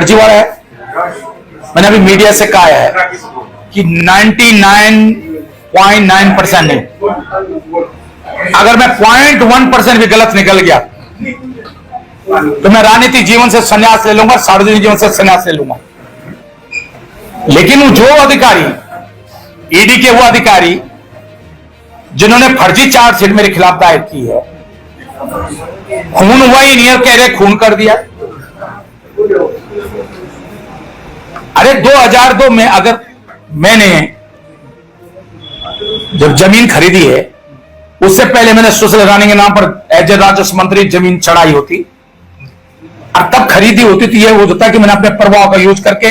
फर्जीवाड़ा है। मैंने अभी मीडिया से कहा है कि 99.9% नहीं, अगर मैं 0.1% भी गलत निकल गया तो मैं राजनीतिक जीवन से संन्यास ले लूंगा, सार्वजनिक जीवन से संन्यास ले लूंगा। लेकिन जो अधिकारी, ईडी के वो अधिकारी जिन्होंने फर्जी चार्जशीट मेरे खिलाफ दायर की है, खून हुआ ही नहीं है, कह रहे खून कर दिया। अरे 2002 में अगर मैंने जब जमीन खरीदी है, उससे पहले मैंने सुशील रानी के नाम पर एज ए राजस्व मंत्री जमीन चढ़ाई होती और तब खरीदी होती तो यह होता कि मैंने अपने प्रभाव का यूज करके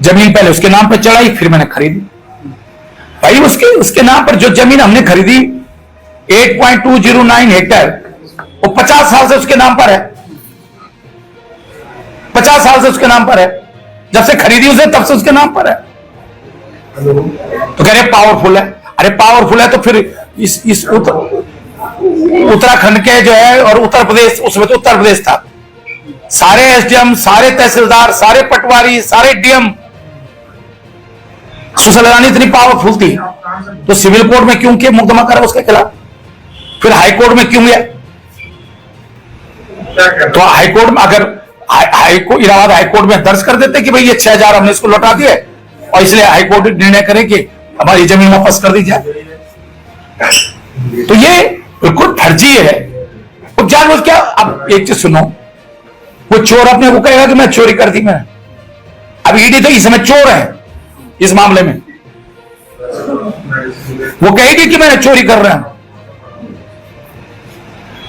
जमीन पहले उसके नाम पर चढ़ाई, फिर मैंने खरीदी। भाई उसके नाम पर जो जमीन हमने खरीदी 8.209 हेक्टेयर, वो 50 साल से उसके नाम पर है, 50 साल से उसके नाम पर है। जब से खरीदी उसे तब से उसके नाम पर है। तो कह रहे पावरफुल है। अरे पावरफुल है तो फिर इस उत्तराखंड के जो है और उत्तर प्रदेश, उसमें तो उत्तर प्रदेश था, सारे एसडीएम, सारे तहसीलदार, सारे पटवारी, सारे डीएम, सुशील रानी इतनी पावरफुल थी तो सिविल कोर्ट में क्यों किया मुकदमा करा उसके खिलाफ, फिर हाई कोर्ट में क्यों गया? तो हाई कोर्ट में अगर इलाहाबाद हाई कोर्ट में दर्ज कर देते कि भाई ये 6000 हमने इसको लौटा दिए और इसलिए हाई कोर्ट निर्णय करे कि हमारी जमीन वापस कर दी जाए। तो ये बिल्कुल फर्जी है। वो जानबूझ क्या, अब एक चीज सुनो, वो चोर अपने को कहेगा कि मैं चोरी कर दी मैंने। अब ईडी तो इस समय चोर है इस मामले में, वो कहेगी कि मैंने चोरी कर रहा हूं।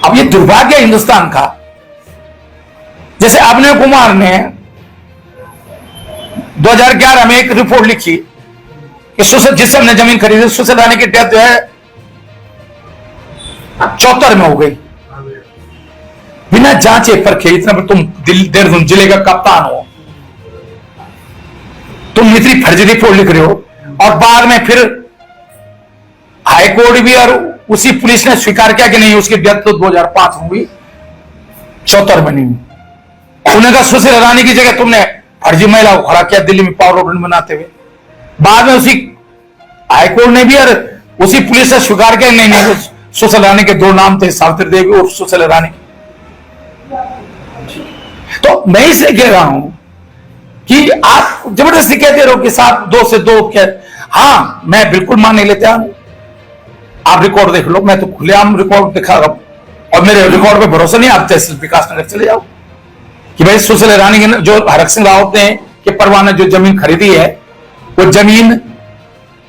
अब ये दुर्भाग्य हिंदुस्तान का, जैसे अभिनव कुमार ने 2011 में एक रिपोर्ट लिखी कि जिससे हमने जमीन खरीदी, सुशील रानी की डेथ जो है 74 में हो गई, बिना जांचे परखे। इतना पर तुम देहरादून जिले का कप्तान हो, तुम इतनी फर्जी रिपोर्ट लिख रहे हो और बाद में फिर हाईकोर्ट भी और उसी पुलिस ने स्वीकार किया कि नहीं उसकी डेथ तो 2005 में हुई, 74 में नहीं हुई। उन्होंने कहा सुशील रानी की जगह तुमने फर्जी महिला को खड़ा किया दिल्ली में पावर ऑफ बनाते हुए। बाद में उसी हाईकोर्ट ने भी और उसी पुलिस ने स्वीकार किया नहीं सुशील रानी के 2 नाम थे, सावित्री देवी और सुशील रानी। तो मैं इसलिए कह रहा हूं कि आप जबरदस्ती कहते रहो कि साहब 2 से 2 क्या। हाँ, मैं बिल्कुल मान नहीं लेता हूं, आप रिकॉर्ड देख लो, मैं तो खुलेआम रिकॉर्ड दिखा रहा हूं और मेरे रिकॉर्ड पे भरोसा नहीं, आप तहसील विकास नगर चले जाओ कि भाई सुशील रानी के जो हरक सिंह रावत ने के परवाह ने जो जमीन खरीदी है, वो जमीन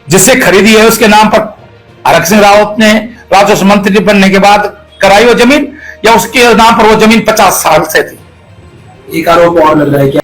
जिससे खरीदी है उसके नाम पर हरक सिंह रावत ने राजस्व मंत्री बनने के बाद कराई वो जमीन, या उसके नाम पर वो जमीन 50 साल से थी। एक आरोप और लग रहा है क्या